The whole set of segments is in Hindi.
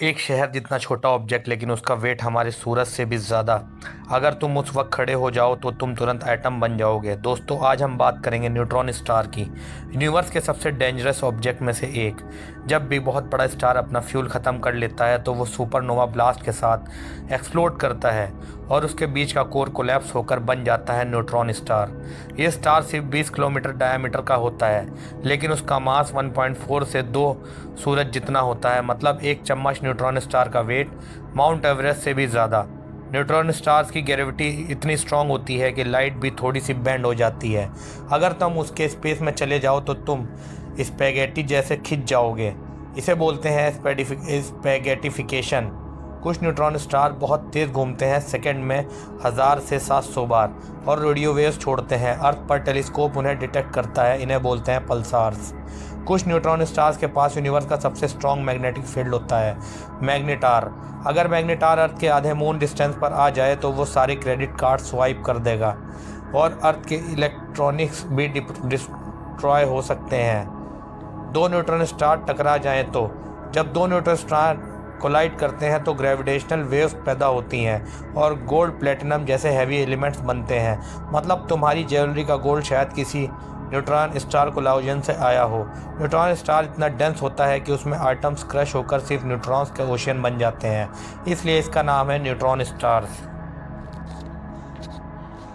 एक शहर जितना छोटा ऑब्जेक्ट लेकिन उसका वेट हमारे सूरज से भी ज़्यादा। अगर तुम उस वक्त खड़े हो जाओ तो तुम तुरंत एटम बन जाओगे। दोस्तों, आज हम बात करेंगे न्यूट्रॉन स्टार की, यूनिवर्स के सबसे डेंजरस ऑब्जेक्ट में से एक। जब भी बहुत बड़ा स्टार अपना फ्यूल ख़त्म कर लेता है तो वो सुपरनोवा ब्लास्ट के साथ एक्सप्लोड करता है और उसके बीच का कोर कोलैप्स होकर बन जाता है न्यूट्रॉन स्टार। ये स्टार सिर्फ 20 किलोमीटर डायमीटर का होता है, लेकिन उसका मास 1.4 से 2 सूरज जितना होता है। मतलब एक चम्मच न्यूट्रॉन स्टार का वेट माउंट एवरेस्ट से भी ज़्यादा। न्यूट्रॉन स्टार्स की ग्रेविटी इतनी स्ट्रांग होती है कि लाइट भी थोड़ी सी बेंड हो जाती है। अगर तुम उसके स्पेस में चले जाओ तो तुम स्पैगेटी जैसे खिंच जाओगे। इसे बोलते हैं स्पैगेटिफिकेशन। कुछ न्यूट्रॉन स्टार बहुत तेज़ घूमते हैं, सेकंड में 1000 से 700 बार, और रेडियो वेव्स छोड़ते हैं। अर्थ पर टेलीस्कोप उन्हें डिटेक्ट करता है। इन्हें बोलते हैं पल्सार्स। कुछ न्यूट्रॉन स्टार्स के पास यूनिवर्स का सबसे स्ट्रॉन्ग मैग्नेटिक फील्ड होता है, मैग्नेटार। अगर मैग्नेटार अर्थ के आधे मून डिस्टेंस पर आ जाए तो वो सारे क्रेडिट कार्ड स्वाइप कर देगा और अर्थ के इलेक्ट्रॉनिक्स भी डिस्ट्रॉय हो सकते हैं। दो न्यूट्रॉन स्टार टकरा जाएं तो जब दो न्यूट्रॉन स्टार कोलाइड करते हैं तो ग्रेविटेशनल वेव्स पैदा होती हैं और गोल्ड प्लेटिनम जैसे हैवी एलिमेंट्स बनते हैं। मतलब तुम्हारी ज्वेलरी का गोल्ड शायद किसी न्यूट्रॉन स्टार कोलाजन से आया हो। न्यूट्रॉन स्टार इतना डेंस होता है कि उसमें आइटम्स क्रश होकर सिर्फ न्यूट्रॉन्स के ओशियन बन जाते हैं, इसलिए इसका नाम है न्यूट्रॉन स्टार्स।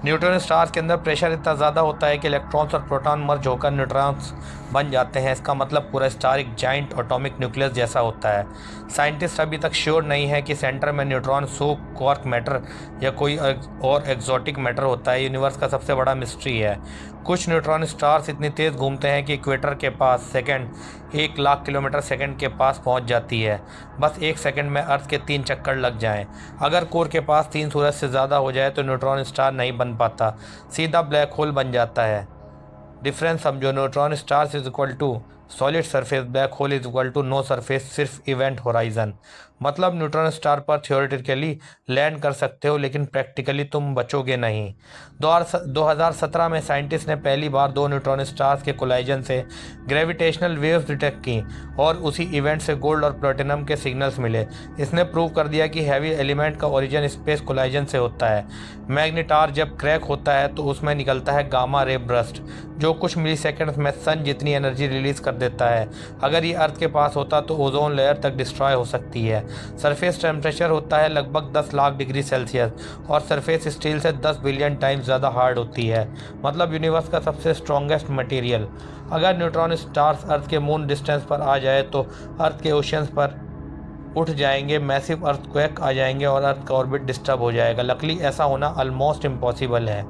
न्यूट्रॉन स्टार्स के अंदर प्रेशर इतना ज़्यादा होता है कि इलेक्ट्रॉन्स और प्रोटॉन मर्ज होकर न्यूट्रॉन्स बन जाते हैं। इसका मतलब पूरा स्टार एक जाइंट एटॉमिक न्यूक्लियस जैसा होता है। साइंटिस्ट अभी तक श्योर नहीं है कि सेंटर में न्यूट्रॉन सोप क्वार्क मैटर या कोई और एक्जोटिक मैटर होता है। यूनिवर्स का सबसे बड़ा मिस्ट्री है। कुछ न्यूट्रॉन स्टार्स इतनी तेज़ घूमते हैं कि इक्वेटर के पास सेकंड 1,00,000 किलोमीटर सेकंड के पास पहुंच जाती है। बस एक सेकंड में अर्थ के 3 चक्कर लग जाएं। अगर कोर के पास 3 सूरज से ज़्यादा हो जाए तो न्यूट्रॉन स्टार नहीं बन पाता, सीधा ब्लैक होल बन जाता है। डिफरेंस समझो, neutron stars is equal to solid surface, black hole is equal to no surface, सिर्फ इवेंट होराइजन। मतलब न्यूट्रॉन स्टार पर थियोरेटिकली लैंड कर सकते हो लेकिन प्रैक्टिकली तुम बचोगे नहीं। 2017 में साइंटिस्ट ने पहली बार 2 न्यूट्रॉन स्टार्स के कोलाइजन से ग्रेविटेशनल वेव्स डिटेक्ट की और उसी इवेंट से गोल्ड और प्लेटिनम के सिग्नल्स मिले। इसने प्रूव कर दिया कि हैवी एलिमेंट का ओरिजिन स्पेस कोलाइजन से होता है। मैग्नेटार जब क्रैक होता है तो उसमें निकलता है गामा रे बर्स्ट, जो कुछ मिली सेकेंड्स में सन जितनी एनर्जी रिलीज कर देता है। अगर ये अर्थ के पास होता तो ओजोन लेयर तक डिस्ट्रॉय हो सकती है। सरफेस टेम्परेचर होता है लगभग 10 लाख डिग्री सेल्सियस और सरफेस स्टील से 10 बिलियन टाइम्स ज़्यादा हार्ड होती है। मतलब यूनिवर्स का सबसे स्ट्रॉन्गेस्ट मटेरियल। अगर न्यूट्रॉन स्टार्स अर्थ के मून डिस्टेंस पर आ जाए तो अर्थ के ओशियंस पर उठ जाएंगे, मैसिव अर्थक्वेक आ जाएंगे और अर्थ का ऑर्बिट डिस्टर्ब हो जाएगा। लकीली ऐसा होना ऑलमोस्ट इम्पॉसिबल है।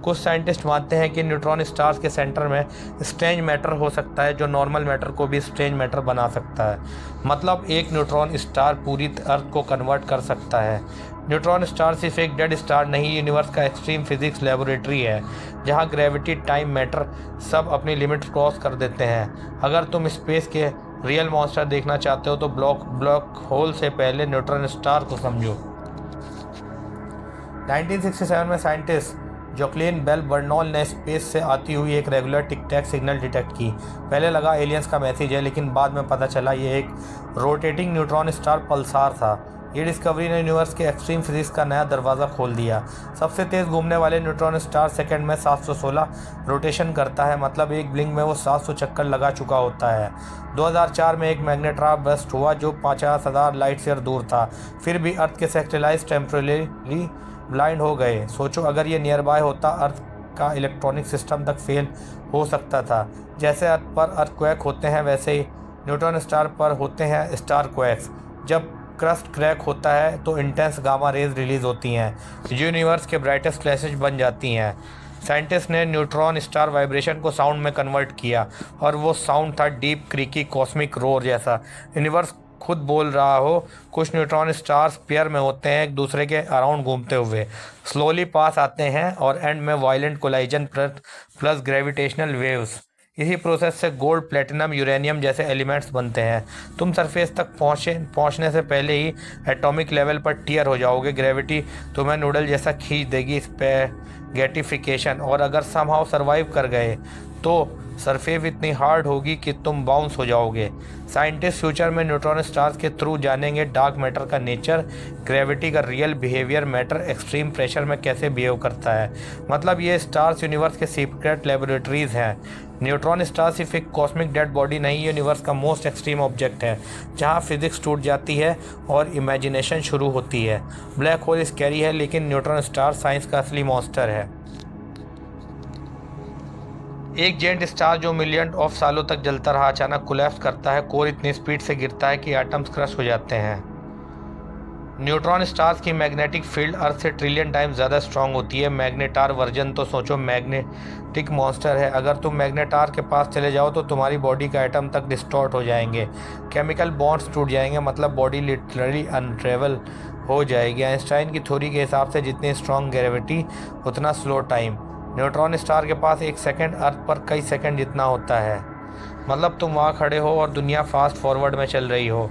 कुछ साइंटिस्ट मानते हैं कि न्यूट्रॉन स्टार्स के सेंटर में स्ट्रेंज मैटर हो सकता है जो नॉर्मल मैटर को भी स्ट्रेंज मैटर बना सकता है। मतलब एक न्यूट्रॉन स्टार पूरी अर्थ को कन्वर्ट कर सकता है। न्यूट्रॉन स्टार सिर्फ एक डेड स्टार नहीं, यूनिवर्स का एक्सट्रीम फिजिक्स लेबोरेटरी है जहाँ ग्रेविटी, टाइम, मैटर सब अपनी लिमिट क्रॉस कर देते हैं। अगर तुम स्पेस के रियल मॉन्स्टर देखना चाहते हो तो ब्लैक होल से पहले न्यूट्रॉन स्टार को समझो। 1967 में साइंटिस्ट जैकलीन बेल बर्नौल ने स्पेस से आती हुई एक रेगुलर टिक टैक सिग्नल डिटेक्ट की। पहले लगा एलियंस का मैसेज है, लेकिन बाद में पता चला ये एक रोटेटिंग न्यूट्रॉन स्टार पल्सार था। ये डिस्कवरी ने यूनिवर्स के एक्सट्रीम फिजिक्स का नया दरवाज़ा खोल दिया। सबसे तेज़ घूमने वाले न्यूट्रॉन स्टार सेकंड में 716 रोटेशन करता है। मतलब एक ब्लिंक में वो 700 चक्कर लगा चुका होता है। 2004 में एक मैग्नेटार बस्ट हुआ जो 50,000 लाइट ईयर दूर था। फिर भी अर्थ के सैटेलाइट्स टेम्परेरी ब्लाइंड हो गए। सोचो, अगर ये नियर बाय होता अर्थ का इलेक्ट्रॉनिक सिस्टम तक फेल हो सकता था। जैसे अर्थ पर अर्थक्वेक होते हैं वैसे ही न्यूट्रॉन स्टार पर होते हैं स्टार क्वेक्स। जब क्रस्ट क्रैक होता है तो इंटेंस गामा रेज रिलीज होती हैं, यूनिवर्स के ब्राइटेस्ट फ्लैशेज बन जाती हैं। साइंटिस्ट ने न्यूट्रॉन स्टार वाइब्रेशन को साउंड में कन्वर्ट किया और वो साउंड था डीप क्रीकी कॉस्मिक रोर जैसा। यूनिवर्स खुद बोल रहा हो। कुछ न्यूट्रॉन स्टार्स पेयर में होते हैं, एक दूसरे के अराउंड घूमते हुए स्लोली पास आते हैं और एंड में violent collision plus gravitational waves. इसी प्रोसेस से गोल्ड, प्लेटिनम, यूरेनियम जैसे एलिमेंट्स बनते हैं। तुम सरफेस तक पहुंचने से पहले ही एटॉमिक लेवल पर टीयर हो जाओगे। ग्रेविटी तुम्हें नूडल जैसा खींच देगी, स्पैगेटिफिकेशन। और अगर समहाउ सरवाइव कर गए तो सरफेस इतनी हार्ड होगी कि तुम बाउंस हो जाओगे। साइंटिस्ट फ्यूचर में न्यूट्रॉन स्टार्स के थ्रू जानेंगे डार्क मैटर का नेचर, ग्रेविटी का real behaviour, matter extreme pressure में कैसे बिहेव करता है। मतलब ये स्टार्स यूनिवर्स के सीक्रेट लेबोरेटरीज हैं। न्यूट्रॉन स्टार सिर्फ एक कॉस्मिक डेड बॉडी नहीं, यूनिवर्स का मोस्ट एक्सट्रीम ऑब्जेक्ट है जहाँ फिजिक्स टूट जाती है और इमेजिनेशन शुरू होती है। ब्लैक होल स्कैरी है, लेकिन न्यूट्रॉन स्टार साइंस का असली मॉन्स्टर है। एक जेंट स्टार जो मिलियन ऑफ सालों तक जलता रहा अचानक कोलैप्स करता है। कोर इतनी स्पीड से गिरता है कि एटम्स क्रश हो जाते हैं। न्यूट्रॉन स्टार्स की मैग्नेटिक फील्ड अर्थ से ट्रिलियन टाइम ज़्यादा स्ट्रांग होती है। मैग्नेटार वर्जन तो सोचो, मैग्नेटिक मॉन्स्टर है। अगर तुम मैग्नेटार के पास चले जाओ तो तुम्हारी बॉडी का एटम तक डिस्टॉर्ट हो जाएंगे, केमिकल बॉन्ड्स टूट जाएंगे, मतलब बॉडी लिटरली अनरेवल हो जाएगी। आइंस्टाइन की थ्योरी के हिसाब से जितनी स्ट्रांग ग्रेविटी उतना स्लो टाइम। न्यूट्रॉन स्टार के पास एक सेकंड अर्थ पर कई सेकंड जितना होता है। मतलब तुम वहाँ खड़े हो और दुनिया फास्ट फॉरवर्ड में चल रही हो।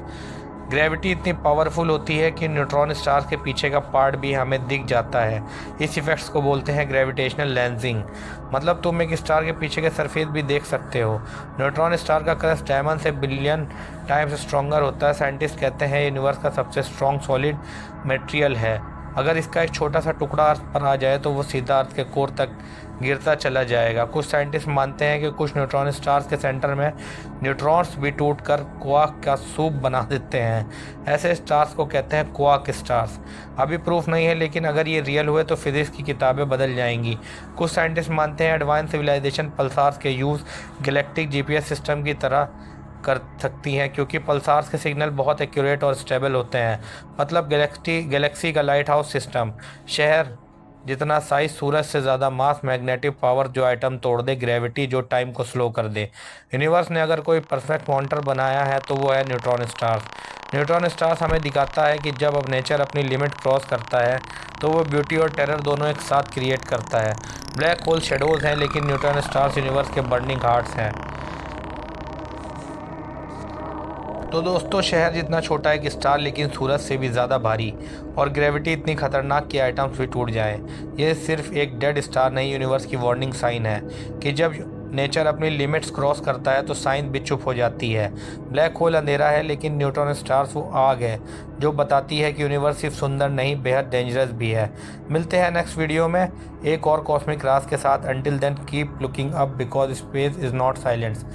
ग्रेविटी इतनी पावरफुल होती है कि न्यूट्रॉन स्टार के पीछे का पार्ट भी हमें दिख जाता है। इस इफेक्ट्स को बोलते हैं ग्रेविटेशनल लेंसिंग। मतलब तुम एक स्टार के पीछे के सरफेस भी देख सकते हो। न्यूट्रॉन स्टार का क्रस्ट डायमंड से बिलियन टाइम्स स्ट्रॉन्गर होता है। साइंटिस्ट कहते हैं यूनिवर्स का सबसे स्ट्रॉन्ग सॉलिड मटेरियल है। अगर इसका एक छोटा सा टुकड़ा अर्थ पर आ जाए तो वो सीधा अर्थ के कोर तक गिरता चला जाएगा। कुछ साइंटिस्ट मानते हैं कि कुछ न्यूट्रॉन स्टार्स के सेंटर में न्यूट्रॉन्स भी टूटकर क्वार्क का सूप बना देते हैं। ऐसे स्टार्स को कहते हैं क्वार्क स्टार्स। अभी प्रूफ नहीं है, लेकिन अगर ये रियल हुए तो फिजिक्स की किताबें बदल जाएंगी। कुछ साइंटिस्ट मानते हैं एडवांस सिविलाइजेशन पल्सार्स के यूज़ गैलेक्टिक जीपीएस सिस्टम की तरह कर सकती हैं, क्योंकि पल्सार्स के सिग्नल बहुत एक्यूरेट और स्टेबल होते हैं। मतलब गैलेक्सी का लाइट हाउस सिस्टम। शहर जितना साइज, सूरज से ज़्यादा मास, मैग्नेटिक पावर जो एटम तोड़ दे, ग्रेविटी जो टाइम को स्लो कर दे। यूनिवर्स ने अगर कोई परफेक्ट मॉनिटर बनाया है तो वो है न्यूट्रॉन स्टार्स। न्यूट्रॉन स्टार्स हमें दिखाता है कि जब अब नेचर अपनी लिमिट क्रॉस करता है तो वो ब्यूटी और टेरर दोनों एक साथ क्रिएट करता है। ब्लैक होल शेडोज़ हैं, लेकिन न्यूट्रॉन स्टार्स यूनिवर्स के बर्निंग हार्ट्स हैं। तो दोस्तों, शहर जितना छोटा एक स्टार, लेकिन सूरज से भी ज़्यादा भारी, और ग्रेविटी इतनी खतरनाक कि आइटम्स भी टूट जाएं। ये सिर्फ एक डेड स्टार नहीं, यूनिवर्स की वार्निंग साइन है कि जब नेचर अपनी लिमिट्स क्रॉस करता है तो साइंस भी चुप हो जाती है। ब्लैक होल अंधेरा है, लेकिन न्यूट्रॉन स्टार्स वो आग है जो बताती है कि यूनिवर्स सिर्फ सुंदर नहीं, बेहद डेंजरस भी है। मिलते हैं नेक्स्ट वीडियो में एक और कॉस्मिक राज के साथ। Until then keep looking up because space is not silence.